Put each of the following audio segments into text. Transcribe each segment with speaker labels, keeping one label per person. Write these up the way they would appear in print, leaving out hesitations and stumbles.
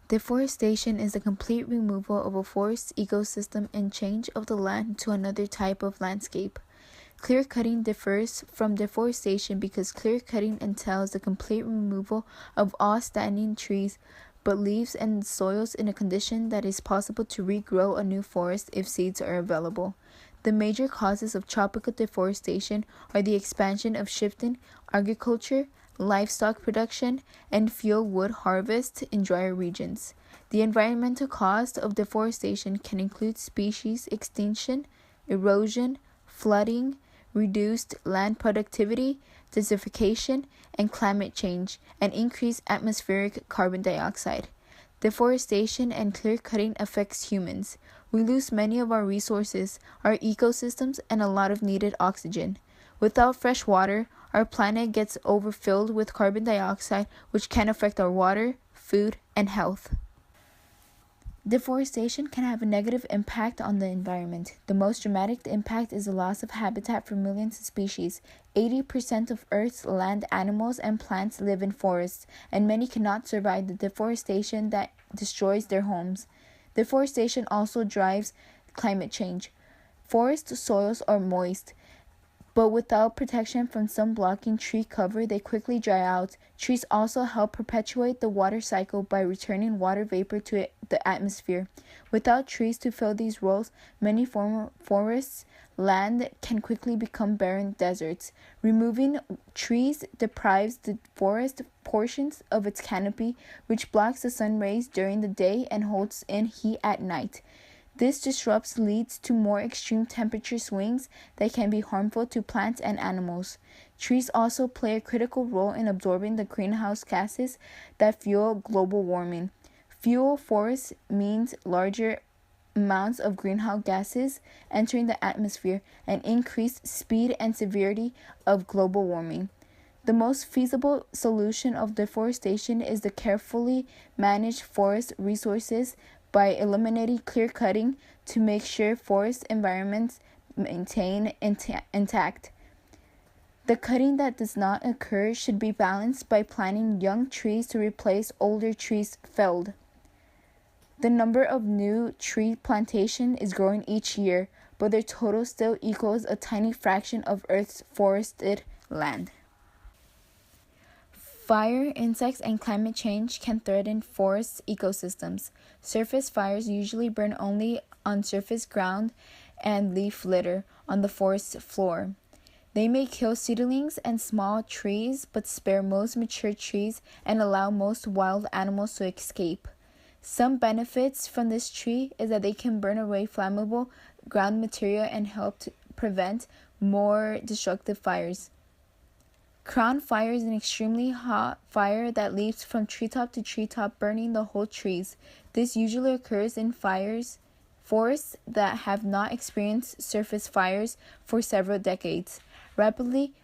Speaker 1: Deforestation is the complete removal of a forest ecosystem and change of the land to another type of landscape. Clear-cutting differs from deforestation because clear-cutting entails the complete removal of all standing trees, but leaves and soils in a condition that is possible to regrow a new forest if seeds are available. The major causes of tropical deforestation are the expansion of shifting agriculture, livestock production, and fuel wood harvest in drier regions. The environmental cost of deforestation can include species extinction, erosion, flooding, reduced land productivity, desertification, and climate change, and increased atmospheric carbon dioxide. Deforestation and clear-cutting affects humans. We lose many of our resources, our ecosystems, and a lot of needed oxygen. Without fresh water, our planet gets overfilled with carbon dioxide, which can affect our water, food, and health. Deforestation can have a negative impact on the environment. The most dramatic impact is the loss of habitat for millions of species. 80% of Earth's land animals and plants live in forests, and many cannot survive the deforestation that destroys their homes. Deforestation also drives climate change. Forest soils are moist, but without protection from sun-blocking tree cover, they quickly dry out. Trees also help perpetuate the water cycle by returning water vapor to the atmosphere. Without trees to fill these roles, many forests land can quickly become barren deserts. Removing trees deprives the forest portions of its canopy, which blocks the sun rays during the day and holds in heat at night. This disruption leads to more extreme temperature swings that can be harmful to plants and animals. Trees also play a critical role in absorbing the greenhouse gases that fuel global warming. Fewer forests means larger amounts of greenhouse gases entering the atmosphere and increased speed and severity of global warming. The most feasible solution of deforestation is the carefully managed forest resources by eliminating clear-cutting to make sure forest environments maintain intact. The cutting that does not occur should be balanced by planting young trees to replace older trees felled. The number of new tree plantation is growing each year, but their total still equals a tiny fraction of Earth's forested land. Fire, insects, and climate change can threaten forest ecosystems. Surface fires usually burn only on surface ground and leaf litter on the forest floor. They may kill seedlings and small trees, but spare most mature trees and allow most wild animals to escape. Some benefits from this tree is that they can burn away flammable ground material and help to prevent more destructive fires. Crown fire is an extremely hot fire that leaps from treetop to treetop, burning the whole trees. This usually occurs in forests that have not experienced surface fires for several decades. Rapidly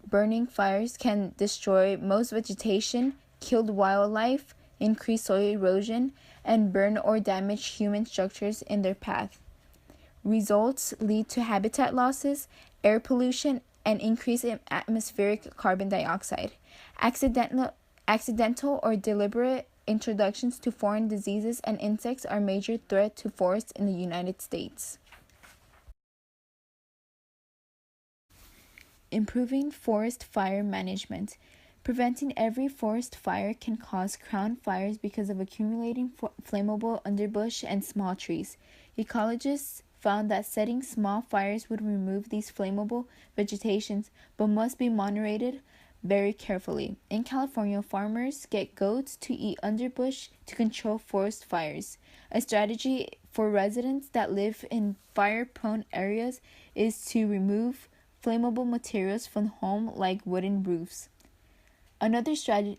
Speaker 1: burning fires can destroy most vegetation, kill wildlife, increase soil erosion, and burn or damage human structures in their path. Results lead to habitat losses, air pollution, and increase in atmospheric carbon dioxide. Accidental or deliberate introductions to foreign diseases and insects are a major threat to forests in the United States. Improving forest fire management. Preventing every forest fire can cause crown fires because of accumulating flammable underbrush and small trees. Ecologists found that setting small fires would remove these flammable vegetations, but must be moderated very carefully. In California, farmers get goats to eat underbrush to control forest fires. A strategy for residents that live in fire-prone areas is to remove flammable materials from home like wooden roofs. Another strategy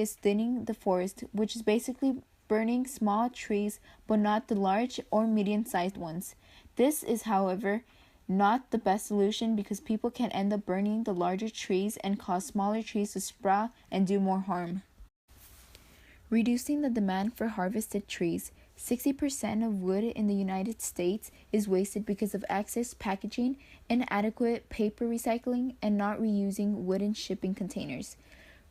Speaker 1: is thinning the forest, which is basically burning small trees but not the large or medium-sized ones. This is, however, not the best solution because people can end up burning the larger trees and cause smaller trees to sprout and do more harm. Reducing the demand for harvested trees. 60% of wood in the United States is wasted because of excess packaging, inadequate paper recycling, and not reusing wooden shipping containers.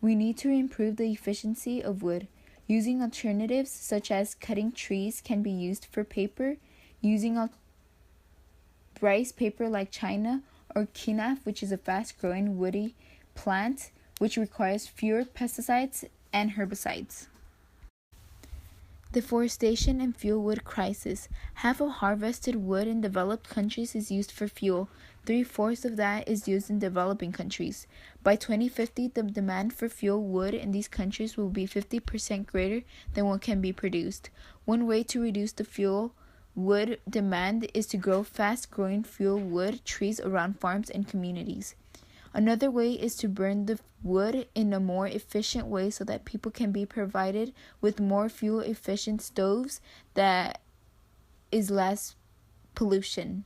Speaker 1: We need to improve the efficiency of wood. Using alternatives such as cutting trees can be used for paper, using rice paper like China, or quinaf, which is a fast-growing woody plant which requires fewer pesticides and herbicides. Deforestation and fuel wood crisis. Half of harvested wood in developed countries is used for fuel. 3/4 of that is used in developing countries. By 2050, the demand for fuel wood in these countries will be 50% greater than what can be produced. One way to reduce the fuel wood demand is to grow fast-growing fuel wood trees around farms and communities. Another way is to burn the wood in a more efficient way so that people can be provided with more fuel-efficient stoves that is less pollution.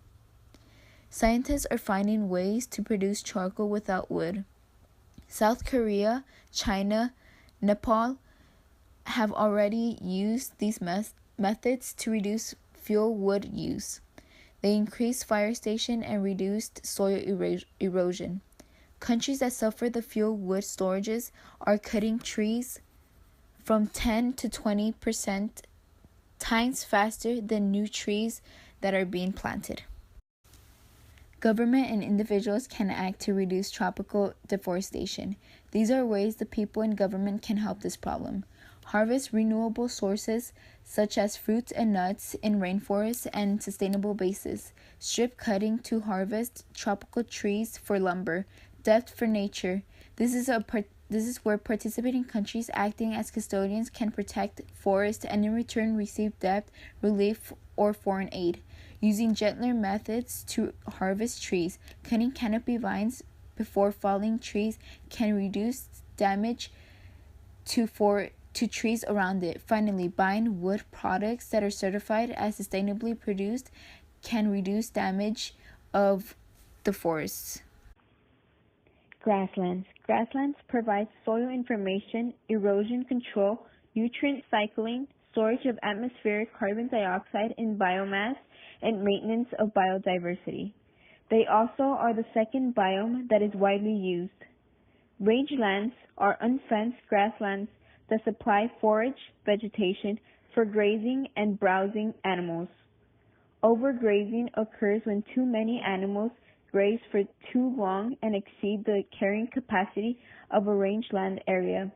Speaker 1: Scientists are finding ways to produce charcoal without wood. South Korea, China, Nepal have already used these methods to reduce fuel wood use. They increased fire station and reduced soil erosion. Countries that suffer the fuel wood storages are cutting trees from 10 to 20% times faster than new trees that are being planted. Government and individuals can act to reduce tropical deforestation. These are ways the people and government can help this problem. Harvest renewable sources such as fruits and nuts in rainforests and sustainable bases. Strip cutting to harvest tropical trees for lumber. Depth for nature. This is where participating countries acting as custodians can protect forests and in return receive debt relief or foreign aid. Using gentler methods to harvest trees. Cutting canopy vines before falling trees can reduce damage to trees around it. Finally, buying wood products that are certified as sustainably produced can reduce damage of the forests.
Speaker 2: Grasslands. Grasslands provide soil information, erosion control, nutrient cycling, storage of atmospheric carbon dioxide in biomass, and maintenance of biodiversity. They also are the second biome that is widely used. Rangelands are unfenced grasslands that supply forage vegetation for grazing and browsing animals. Overgrazing occurs when too many animals graze for too long and exceed the carrying capacity of a rangeland area.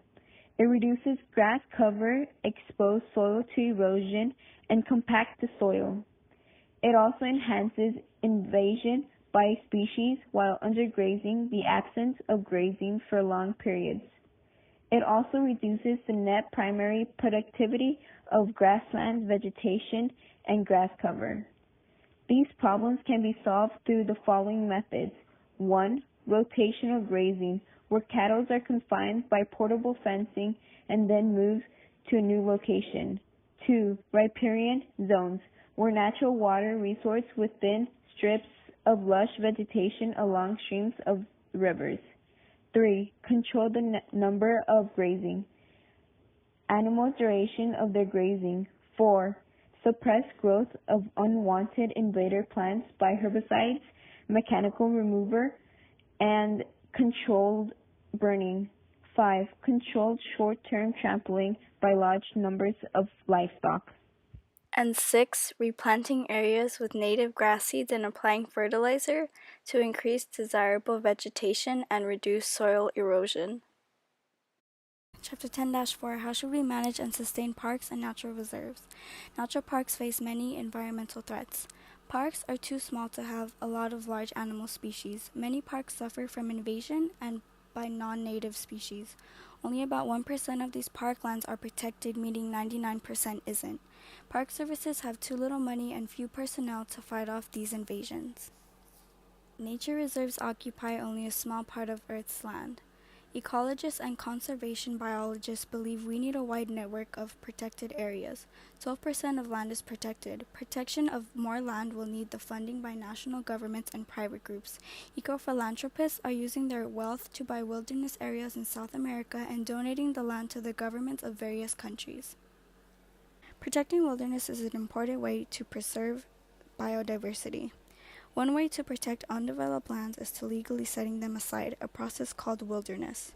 Speaker 2: It reduces grass cover, exposes soil to erosion, and compacts the soil. It also enhances invasion by species while undergrazing the absence of grazing for long periods. It also reduces the net primary productivity of grassland vegetation and grass cover. These problems can be solved through the following methods. 1. Rotational grazing, where cattle are confined by portable fencing and then moved to a new location. 2. Riparian zones, where natural water resources within strips of lush vegetation along streams of rivers. 3. Control the number of grazing. Animal duration of their grazing. 4. Suppress growth of unwanted invader plants by herbicides, mechanical remover, and controlled burning. 5. Controlled short-term trampling by large numbers of livestock.
Speaker 3: And 6. Replanting areas with native grass seeds and applying fertilizer to increase desirable vegetation and reduce soil erosion. Chapter 10-4 How should we manage and sustain parks and natural reserves? Natural parks face many environmental threats. Parks are too small to have a lot of large animal species. Many parks suffer from invasion and by non-native species. Only about 1% of these parklands are protected, meaning 99% isn't. Park services have too little money and few personnel to fight off these invasions. Nature reserves occupy only a small part of Earth's land. Ecologists and conservation biologists believe we need a wide network of protected areas. 12% of land is protected. Protection of more land will need the funding by national governments and private groups. Eco-philanthropists are using their wealth to buy wilderness areas in South America and donating the land to the governments of various countries. Protecting wilderness is an important way to preserve biodiversity. One way to protect undeveloped lands is to legally setting them aside, a process called wilderness.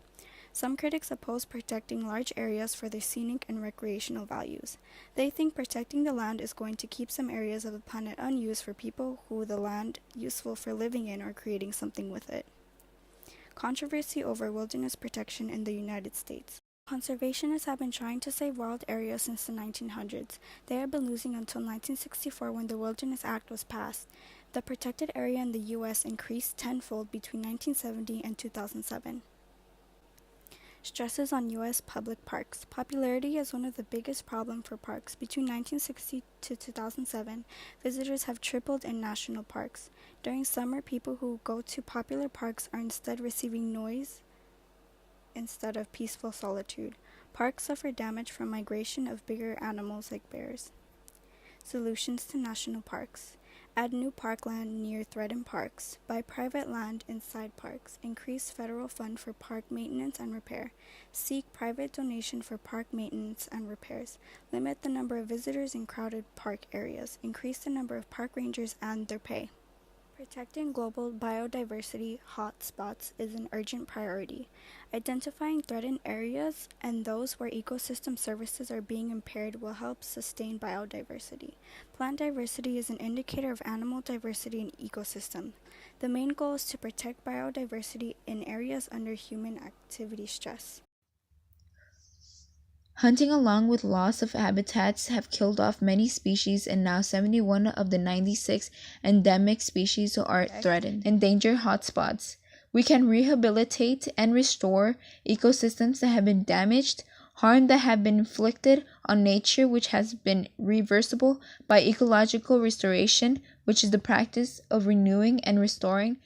Speaker 4: Some critics oppose protecting large areas for their scenic and recreational values. They think protecting the land is going to keep some areas of the planet unused for people who the land useful for living in or creating something with it. Controversy over wilderness protection in the United States. Conservationists have been trying to save wild areas since the 1900s. They have been losing until 1964 when the Wilderness Act was passed. The protected area in the U.S. increased tenfold between 1970 and 2007. Stresses on U.S. public parks. Popularity is one of the biggest problems for parks. Between 1960 to 2007, visitors have tripled in national parks. During summer, people who go to popular parks are instead receiving noise instead of peaceful solitude. Parks suffer damage from migration of bigger animals like bears. Solutions to national parks. Add new parkland near threatened parks. Buy private land inside parks. Increase federal fund for park maintenance and repair. Seek private donation for park maintenance and repairs. Limit the number of visitors in crowded park areas. Increase the number of park rangers and their pay. Protecting global biodiversity hotspots is an urgent priority. Identifying threatened areas and those where ecosystem services are being impaired will help sustain biodiversity. Plant diversity is an indicator of animal diversity in ecosystem. The main goal is to protect biodiversity in areas under human activity stress.
Speaker 1: Hunting along with loss of habitats have killed off many species, and now 71 of the 96 endemic species are threatened. Endangered hotspots. We can rehabilitate and restore ecosystems that have been damaged, harm that have been inflicted on nature, which has been reversible by ecological restoration, which is the practice of renewing and restoring.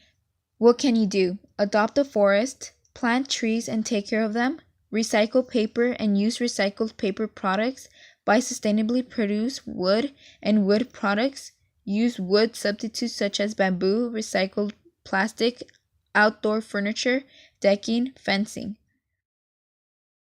Speaker 1: What can you do? Adopt a forest, plant trees and take care of them. Recycle paper and use recycled paper products. Buy sustainably produced wood and wood products. Use wood substitutes such as bamboo, recycled plastic, outdoor furniture, decking, fencing.